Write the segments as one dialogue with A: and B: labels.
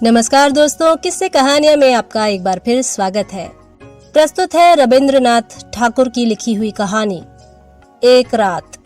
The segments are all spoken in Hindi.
A: नमस्कार दोस्तों, किस्से कहानियां में आपका एक बार फिर स्वागत है। प्रस्तुत है रविंद्रनाथ ठाकुर की लिखी हुई कहानी एक रात।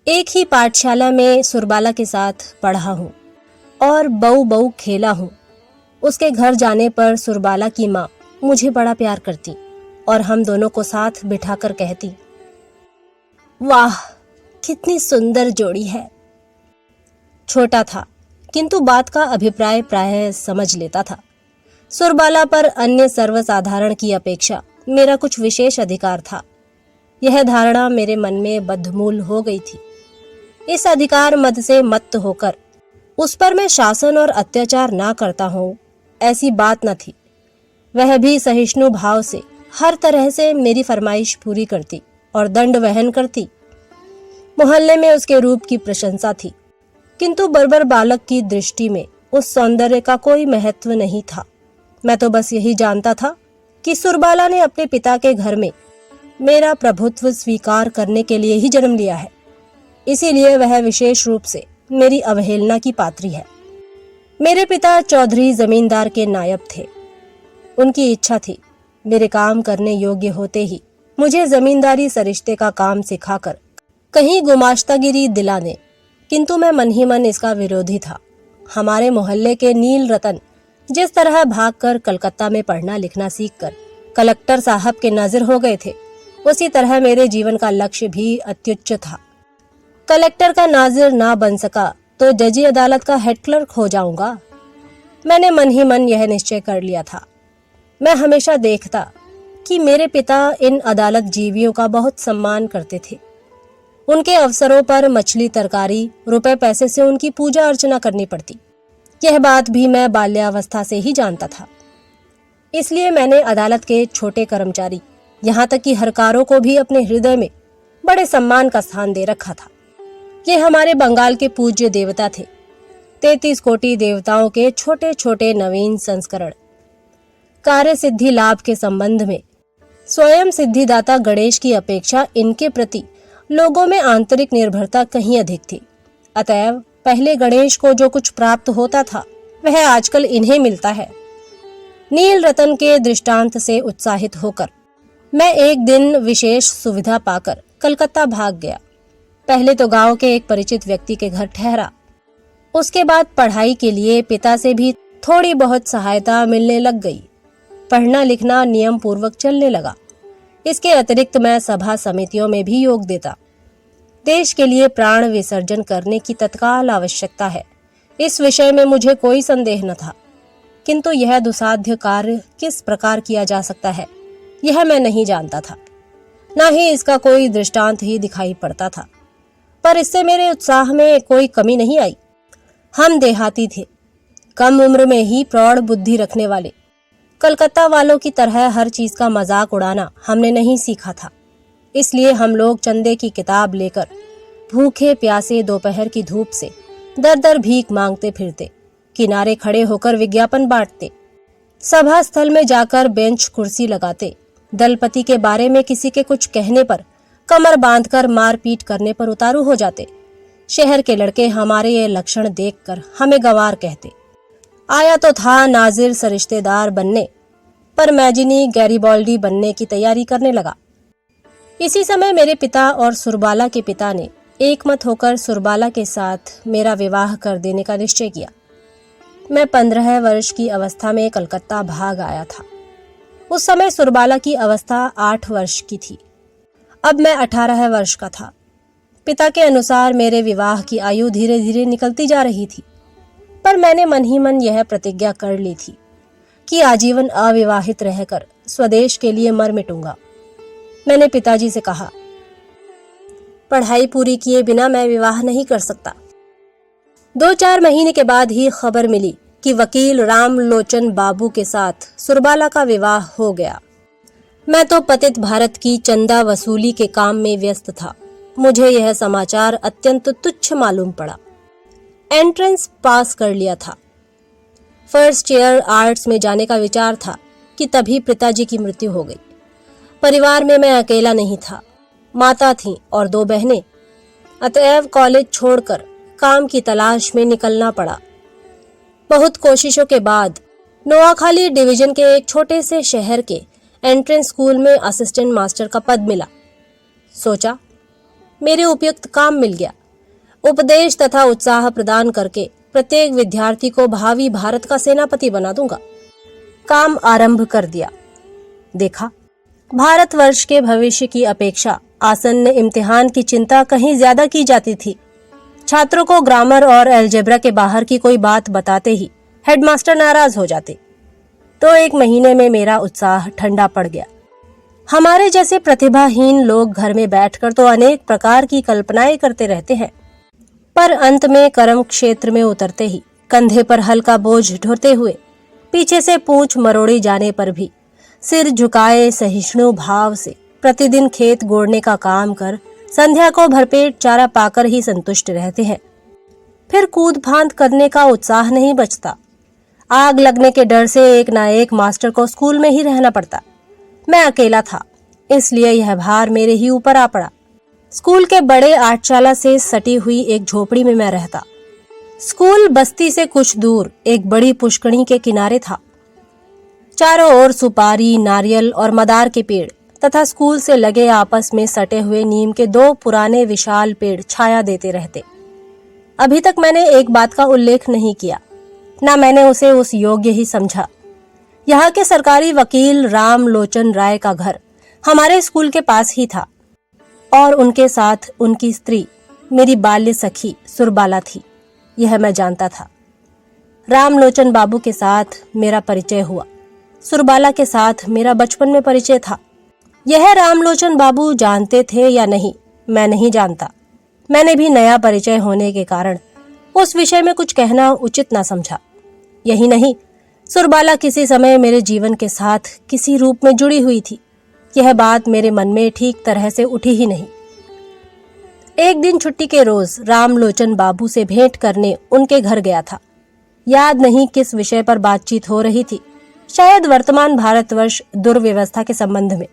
A: एक ही पाठशाला में सुरबाला के साथ पढ़ा हूँ और बहू बहू खेला हूँ। उसके घर जाने पर सुरबाला की माँ मुझे बड़ा प्यार करती और हम दोनों को साथ बिठाकर कहती, वाह कितनी सुंदर जोड़ी है। छोटा था किंतु बात का अभिप्राय प्रायः समझ लेता था। सुरबाला पर अन्य सर्वसाधारण की अपेक्षा मेरा कुछ विशेष अधिकार था। यह धारणा मेरे मन में बद्धमूल हो गई थी। इस अधिकार मद से मत्त होकर उस पर मैं शासन और अत्याचार ना करता हूँ, ऐसी बात न थी। वह भी सहिष्णु भाव से हर तरह से मेरी फरमाइश पूरी करती और दंड वहन करती। मोहल्ले में उसके रूप की प्रशंसा थी, किंतु बर्बर बालक की दृष्टि में उस सौंदर्य का कोई महत्व नहीं था। मैं तो बस यही जानता था कि सुरबाला ने अपने पिता के घर में मेरा प्रभुत्व स्वीकार करने के लिए ही जन्म लिया है, इसीलिए वह विशेष रूप से मेरी अवहेलना की पात्री है। मेरे पिता चौधरी जमींदार के नायब थे। उनकी इच्छा थी मेरे काम करने योग्य होते ही मुझे जमींदारी सरिश्ते का काम सिखाकर कहीं गुमाश्तागिरी दिलाने, किंतु मैं मन ही मन इसका विरोधी था। हमारे मोहल्ले के नील रतन जिस तरह भागकर कलकत्ता में पढ़ना लिखना सीखकर कलेक्टर साहब के नाजिर हो गए थे, उसी तरह मेरे जीवन का लक्ष्य भी अत्युच्च था। कलेक्टर का नाजिर ना बन सका तो जजी अदालत का हेड क्लर्क हो जाऊंगा। मैंने मन ही मन यह निश्चय कर लिया था। मैं हमेशा देखता कि मेरे पिता इन अदालत जीवियों का बहुत सम्मान करते थे। उनके अवसरों पर मछली तरकारी रुपए पैसे से उनकी पूजा अर्चना करनी पड़ती। यह बात भी मैं बाल्यावस्था से ही जानता था। इसलिए मैंने अदालत के छोटे कर्मचारी, यहाँ तक कि हरकारों को भी अपने हृदय में बड़े सम्मान का स्थान दे रखा था। ये हमारे बंगाल के पूज्य देवता थे। 33 कोटि देवताओं के छोटे छोटे नवीन संस्करण। कार्य सिद्धि लाभ के संबंध में स्वयं सिद्धिदाता गणेश की अपेक्षा इनके प्रति लोगों में आंतरिक निर्भरता कहीं अधिक थी। अतएव पहले गणेश को जो कुछ प्राप्त होता था वह आजकल इन्हें मिलता है। नील रतन के दृष्टांत से उत्साहित होकर मैं एक दिन विशेष सुविधा पाकर कलकत्ता भाग गया। पहले तो गांव के एक परिचित व्यक्ति के घर ठहरा। उसके बाद पढ़ाई के लिए पिता से भी थोड़ी बहुत सहायता मिलने लग गई। पढ़ना लिखना नियम पूर्वक चलने लगा। इसके अतिरिक्त मैं सभा समितियों में भी योग देता। देश के लिए प्राण विसर्जन करने की तत्काल आवश्यकता है, इस विषय में मुझे कोई संदेह न था। किंतु यह दुसाध्य कार्य किस प्रकार किया जा सकता है, यह मैं नहीं जानता था। न ही इसका कोई दृष्टांत ही दिखाई पड़ता था। पर इससे मेरे उत्साह में कोई कमी नहीं आई। हम देहाती थे, कम उम्र में ही प्रौढ़ बुद्धि रखने वाले। कलकत्ता वालों की तरह हर चीज का मजाक उड़ाना हमने नहीं सीखा था। इसलिए हम लोग चंदे की किताब लेकर भूखे प्यासे दोपहर की धूप से दर दर भीख मांगते फिरते, किनारे खड़े होकर विज्ञापन बांटते, सभा स्थल में जाकर बेंच कुर्सी लगाते, दलपति के बारे में किसी के कुछ कहने पर कमर बांधकर मारपीट करने पर उतारू हो जाते। शहर के लड़के हमारे ये लक्षण देखकर हमें गंवार कहते। आया तो था नाजिर सरिश्तेदार बनने, पर मैजिनी गैरिबॉल्डी बनने की तैयारी करने लगा। इसी समय मेरे पिता और सुरबाला के पिता ने एकमत होकर सुरबाला के साथ मेरा विवाह कर देने का निश्चय किया। मैं 15 वर्ष की अवस्था में कलकत्ता भाग आया था। उस समय सुरबाला की अवस्था 8 वर्ष की थी। अब मैं 18 वर्ष का था। पिता के अनुसार मेरे विवाह की आयु धीरे धीरे निकलती जा रही थी, पर मैंने मन ही मन यह प्रतिज्ञा कर ली थी कि आजीवन अविवाहित रहकर स्वदेश के लिए मर मिटूंगा। मैंने पिताजी से कहा, पढ़ाई पूरी किए बिना मैं विवाह नहीं कर सकता। 2-4 महीने के बाद ही खबर मिली कि वकील रामलोचन बाबू के साथ सुरबाला का विवाह हो गया। मैं तो पतित भारत की चंदा वसूली के काम में व्यस्त था। मुझे यह समाचार अत्यंत तुच्छ मालूम पड़ा। एंट्रेंस पास कर लिया था। फर्स्ट ईयर आर्ट्स में जाने का विचार था कि तभी पिताजी की मृत्यु हो गई। परिवार में मैं अकेला नहीं था, माता थी और 2 बहनें। अतएव कॉलेज छोड़कर काम की तलाश में निकलना पड़ा। बहुत कोशिशों के बाद नोआखाली डिवीजन के एक छोटे से शहर के एंट्रेंस स्कूल में असिस्टेंट मास्टर का पद मिला। सोचा मेरे उपयुक्त काम मिल गया। उपदेश तथा उत्साह प्रदान करके प्रत्येक विद्यार्थी को भावी भारत का सेनापति बना दूंगा। काम आरंभ कर दिया। देखा भारतवर्ष के भविष्य की अपेक्षा आसन्न इम्तिहान की चिंता कहीं ज्यादा की जाती थी। छात्रों को ग्रामर और अलजेब्रा के बाहर की कोई बात बताते ही हेडमास्टर नाराज हो जाते। तो एक महीने में मेरा उत्साह ठंडा पड़ गया। हमारे जैसे प्रतिभाहीन लोग घर में बैठकर तो अनेक प्रकार की कल्पनाएं करते रहते हैं, पर अंत में कर्म क्षेत्र में उतरते ही कंधे पर हल्का बोझ ढोते हुए, पीछे से पूंछ मरोड़ी जाने पर भी सिर झुकाए सहिष्णु भाव से प्रतिदिन खेत गोड़ने का काम कर संध्या को भरपेट चारा पाकर ही संतुष्ट रहते हैं। फिर कूद फांद करने का उत्साह नहीं बचता। आग लगने के डर से एक ना एक मास्टर को स्कूल में ही रहना पड़ता। मैं अकेला था, इसलिए यह भार मेरे ही ऊपर आ पड़ा। स्कूल के बड़े आठचाला से सटी हुई एक झोपड़ी में मैं रहता। स्कूल बस्ती से कुछ दूर एक बड़ी पुष्करणी के किनारे था। चारों ओर सुपारी, नारियल और मदार के पेड़ तथा स्कूल से लगे आपस में सटे हुए नीम के दो पुराने विशाल पेड़ छाया देते रहते। अभी तक मैंने एक बात का उल्लेख नहीं किया, ना मैंने उसे उस योग्य ही समझा। यहाँ के सरकारी वकील राम लोचन राय का घर हमारे स्कूल के पास ही था और उनके साथ उनकी स्त्री मेरी बाल्य सखी सुरबाला थी, यह मैं जानता था। रामलोचन बाबू के साथ मेरा परिचय हुआ। सुरबाला के साथ मेरा बचपन में परिचय था। यह रामलोचन बाबू जानते थे या नहीं, मैं नहीं जानता। मैंने भी नया परिचय होने के कारण उस विषय में कुछ कहना उचित ना समझा। यही नहीं, सुरबाला किसी समय मेरे जीवन के साथ किसी रूप में जुड़ी हुई थी, यह बात मेरे मन में ठीक तरह से उठी ही नहीं। एक दिन छुट्टी के रोज रामलोचन बाबू से भेंट करने उनके घर गया था। याद नहीं किस विषय पर बातचीत हो रही थी, शायद वर्तमान भारतवर्ष दुर्व्यवस्था के संबंध में।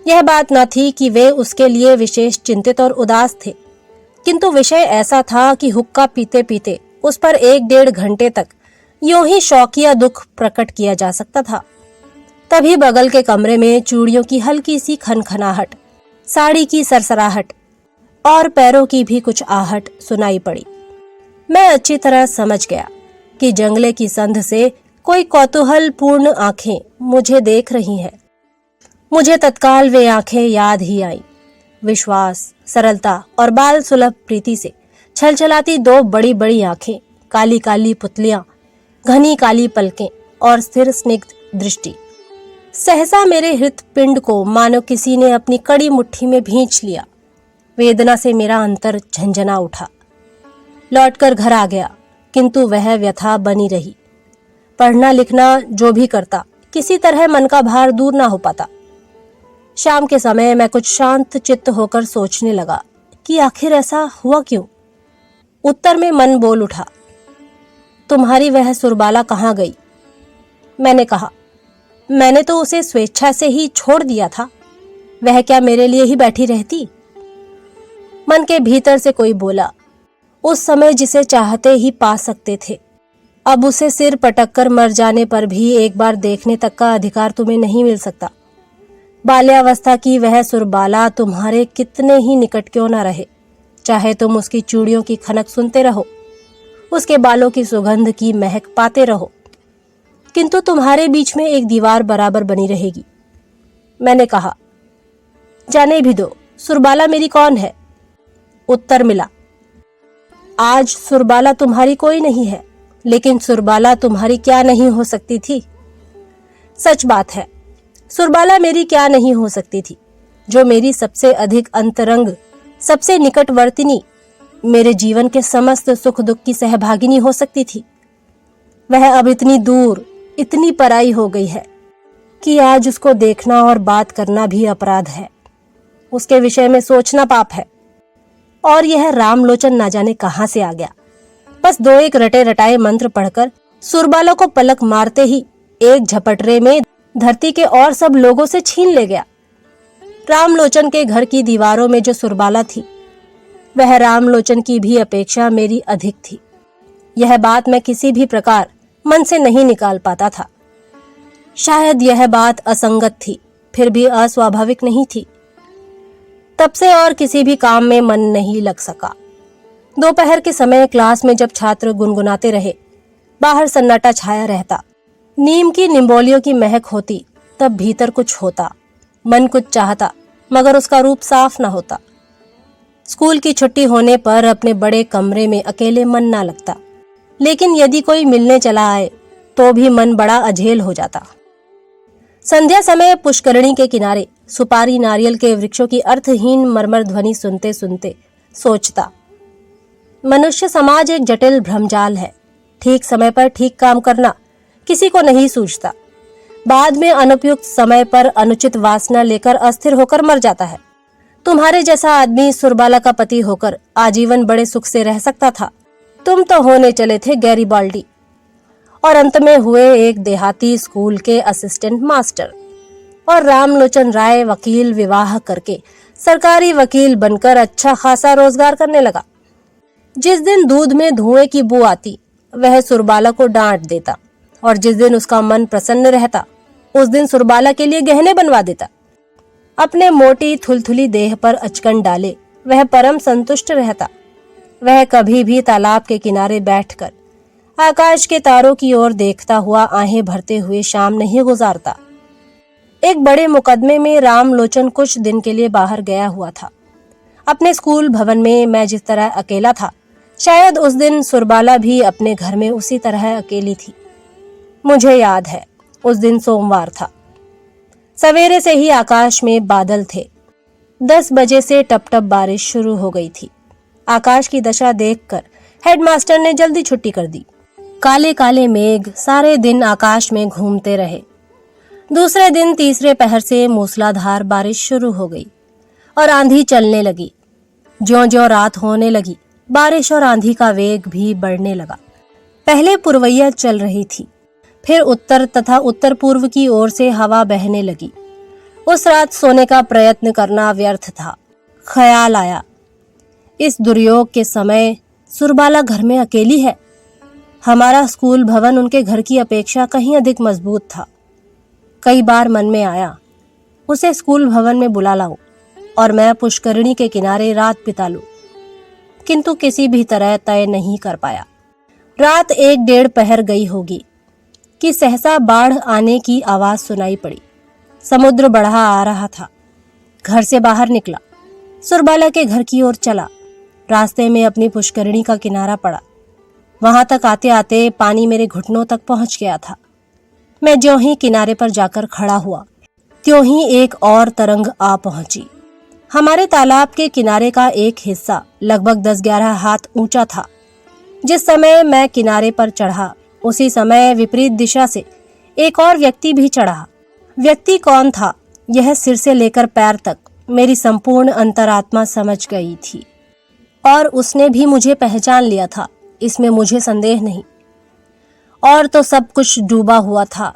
A: यह बात न थी कि वे उसके लिए विशेष चिंतित और उदास थे, किंतु विषय ऐसा था कि हुक्का पीते पीते उस पर 1-1.5 घंटे तक यूं ही शौकिया दुख प्रकट किया जा सकता था। तभी बगल के कमरे में चूड़ियों की हल्की सी खनखनाहट, साड़ी की सरसराहट और पैरों की भी कुछ आहट सुनाई पड़ी। मैं अच्छी तरह समझ गया कि जंगले की संध से कोई कौतूहल पूर्ण आंखें मुझे देख रही हैं। मुझे तत्काल वे आंखें याद ही आई। विश्वास, सरलता और बाल सुलभ प्रीति से छलछलाती 2 बड़ी बड़ी आंखें, काली काली पुतलियां, घनी काली पलकें और स्थिर स्निग्ध दृष्टि। सहसा मेरे हृत्पिंड को मानो किसी ने अपनी कड़ी मुट्ठी में भींच लिया। वेदना से मेरा अंतर झंझना उठा। लौटकर घर आ गया, किंतु वह व्यथा बनी रही। पढ़ना लिखना जो भी करता, किसी तरह मन का भार दूर ना हो पाता। शाम के समय मैं कुछ शांत चित्त होकर सोचने लगा कि आखिर ऐसा हुआ क्यों। उत्तर में मन बोल उठा, तुम्हारी वह सुरबाला कहाँ गई? मैंने कहा, मैंने तो उसे स्वेच्छा से ही छोड़ दिया था, वह क्या मेरे लिए ही बैठी रहती? मन के भीतर से कोई बोला, उस समय जिसे चाहते ही पा सकते थे, अब उसे सिर पटक कर मर जाने पर भी एक बार देखने तक का अधिकार तुम्हें नहीं मिल सकता। बाल्यावस्था की वह सुरबाला तुम्हारे कितने ही निकट क्यों न रहे, चाहे तुम उसकी चूड़ियों की खनक सुनते रहो, उसके बालों की सुगंध की महक पाते रहो, किंतु तुम्हारे बीच में एक दीवार बराबर बनी रहेगी। मैंने कहा, जाने भी दो, सुरबाला मेरी कौन है? उत्तर मिला, आज सुरबाला तुम्हारी कोई नहीं है, लेकिन सुरबाला तुम्हारी क्या नहीं हो सकती थी? सच बात है, सुरबाला मेरी क्या नहीं हो सकती थी, जो मेरी सबसे अधिक अंतरंग, सबसे निकटवर्तिनी, मेरे जीवन के समस्त सुख दुख की सहभागिनी हो सकती थी। वह अब इतनी दूर, इतनी पराई हो गई है कि आज उसको देखना और बात करना भी अपराध है। उसके विषय में सोचना पाप है। और यह रामलोचन ना जाने कहां से आ गया। बस 2-1 रटे रटाए मंत्र पढ़कर सुरबाला को पलक मारते ही एक झपटरे में धरती के और सब लोगों से छीन ले गया। रामलोचन के घर की दीवारों में जो सुरबाला थी, वह रामलोचन की भी अपेक्षा मेरी अधिक थी। यह बात मैं किसी भी प्रकार मन से नहीं निकाल पाता था। शायद यह बात असंगत थी, फिर भी अस्वाभाविक नहीं थी। तब से और किसी भी काम में मन नहीं लग सका। दोपहर के समय क्लास में जब छात्र गुनगुनाते रहे, बाहर सन्नाटा छाया रहता, नीम की निम्बोलियों की महक होती, तब भीतर कुछ होता, मन कुछ चाहता, मगर उसका रूप साफ न होता। स्कूल की छुट्टी होने पर अपने बड़े कमरे में अकेले मन ना लगता, लेकिन यदि कोई मिलने चला आए तो भी मन बड़ा अझेल हो जाता। संध्या समय पुष्करणी के किनारे सुपारी नारियल के वृक्षों की अर्थहीन मरमर ध्वनि सुनते सुनते सोचता, मनुष्य समाज एक जटिल भ्रमजाल है। ठीक समय पर ठीक काम करना किसी को नहीं सूझता, बाद में अनुपयुक्त समय पर अनुचित वासना लेकर अस्थिर होकर मर जाता है। तुम्हारे जैसा आदमी सुरबाला का पति होकर आजीवन बड़े सुख से रह सकता था। तुम तो होने चले थे गैरीबाल्डी और अंत में हुए एक देहाती स्कूल के असिस्टेंट मास्टर, और रामलोचन राय वकील विवाह करके सरकारी वकील बनकर अच्छा खासा रोजगार करने लगा। जिस दिन दूध में धुएं की बू आती वह सुरबाला को डांट देता, और जिस दिन उसका मन प्रसन्न रहता उस दिन सुरबाला के लिए गहने बनवा देता। अपने मोटी थुलथुली देह पर अचकन डाले वह परम संतुष्ट रहता। वह कभी भी तालाब के किनारे बैठकर आकाश के तारों की ओर देखता हुआ आहें भरते हुए शाम नहीं गुजारता। एक बड़े मुकदमे में रामलोचन कुछ दिन के लिए बाहर गया हुआ था। अपने स्कूल भवन में मैं जिस तरह अकेला था, शायद उस दिन सुरबाला भी अपने घर में उसी तरह अकेली थी। मुझे याद है, उस दिन सोमवार था। सवेरे से ही आकाश में बादल थे। 10 बजे से टप टप बारिश शुरू हो गई थी। आकाश की दशा देखकर हेडमास्टर ने जल्दी छुट्टी कर दी। काले काले मेघ सारे दिन आकाश में घूमते रहे। दूसरे दिन तीसरे पहर से मूसलाधार बारिश शुरू हो गई और आंधी चलने लगी। ज्यों-ज्यों रात होने लगी, बारिश और आंधी का वेग भी बढ़ने लगा। पहले पुरवैया चल रही थी, फिर उत्तर तथा उत्तर पूर्व की ओर से हवा बहने लगी। उस रात सोने का प्रयत्न करना व्यर्थ था। ख्याल आया, इस दुर्योग के समय सुरबाला घर में अकेली है। हमारा स्कूल भवन उनके घर की अपेक्षा कहीं अधिक मजबूत था। कई बार मन में आया, उसे स्कूल भवन में बुला लाऊं और मैं पुष्करणी के किनारे रात बिता लूं, किंतु किसी भी तरह तय नहीं कर पाया। रात 1-1.5 पहर गई होगी कि सहसा बाढ़ आने की आवाज सुनाई पड़ी। समुद्र बढ़ा आ रहा था। घर से बाहर निकला, सुरबाला के घर की ओर चला। रास्ते में अपनी पुष्करणी का किनारा पड़ा। वहां तक आते आते पानी मेरे घुटनों तक पहुंच गया था। मैं ज्यों ही किनारे पर जाकर खड़ा हुआ, त्यों ही एक और तरंग आ पहुंची। हमारे तालाब के किनारे का एक हिस्सा लगभग 10-11 हाथ ऊंचा था। जिस समय मैं किनारे पर चढ़ा, उसी समय विपरीत दिशा से एक और व्यक्ति भी चढ़ा। व्यक्ति कौन था, यह सिर से लेकर पैर तक मेरी संपूर्ण अंतरात्मा समझ गई थी, और उसने भी मुझे पहचान लिया था, इसमें मुझे संदेह नहीं। और तो सब कुछ डूबा हुआ था।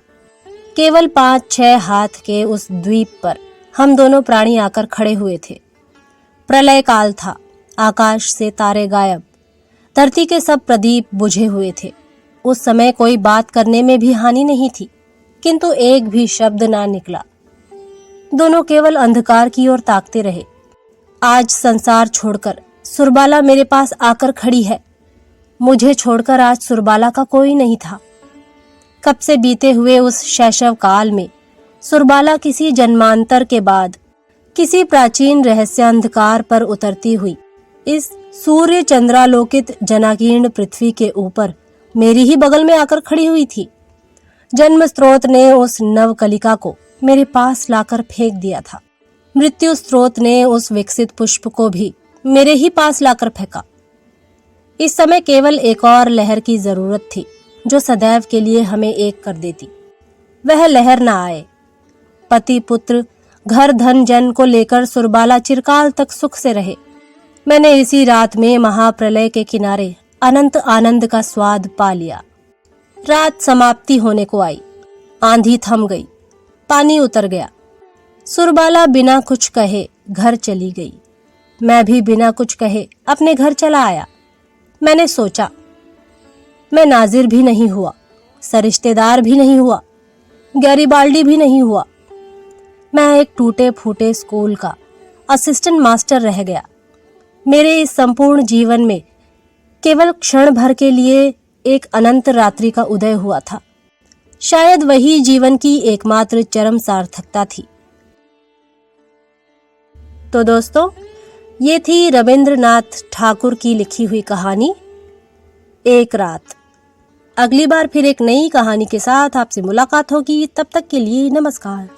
A: केवल 5-6 हाथ के उस द्वीप पर हम दोनों प्राणी आकर खड़े हुए थे। प्रलय काल था। आकाश से तारे गायब, धरती के सब प्रदीप बुझे हुए थे। उस समय कोई बात करने में भी हानि नहीं थी, किंतु एक भी शब्द ना निकला। दोनों केवल अंधकार की ओर ताकते रहे। आज संसार छोड़कर सुरबाला मेरे पास आकर खड़ी है। मुझे छोड़कर आज सुरबाला का कोई नहीं था। कब से बीते हुए उस शैशव काल में सुरबाला किसी जन्मांतर के बाद किसी प्राचीन रहस्यांधकार पर उतरती हुई इस सूर्य चंद्रालोकित जनाकीर्ण पृथ्वी के ऊपर मेरी ही बगल में आकर खड़ी हुई थी। जन्म स्रोत ने उस नवकलिका को मेरे पास लाकर फेंक दिया था। मृत्यु स्रोत ने उस विकसित पुष्प को भी मेरे ही पास लाकर फेंका। इस समय केवल एक और लहर की जरूरत थी, जो सदैव के लिए हमें एक कर देती। वह लहर न आए। पति पुत्र घर धन जन को लेकर सुरबाला चिरकाल तक सुख से रहे। मैंने इसी रात में महाप्रलय के किनारे अनंत आनंद का स्वाद पा लिया। रात समाप्ति होने को आई। आंधी थम गई, पानी उतर गया। सुरबाला बिना कुछ कहे घर चली गई। मैं भी बिना कुछ कहे अपने घर चला आया। मैंने सोचा, मैं नाजिर भी नहीं हुआ, सरिश्तेदार भी नहीं हुआ, गैरीबाल्डी भी नहीं हुआ। मैं एक टूटे फूटे स्कूल का असिस्टेंट मास्टर रह गया। मेरे इस संपूर्ण जीवन में केवल क्षण भर के लिए एक अनंत रात्रि का उदय हुआ था। शायद वही जीवन की एकमात्र चरम सार्थकता थी। तो दोस्तों, ये थी रविंद्रनाथ ठाकुर की लिखी हुई कहानी एक रात। अगली बार फिर एक नई कहानी के साथ आपसे मुलाकात होगी। तब तक के लिए नमस्कार।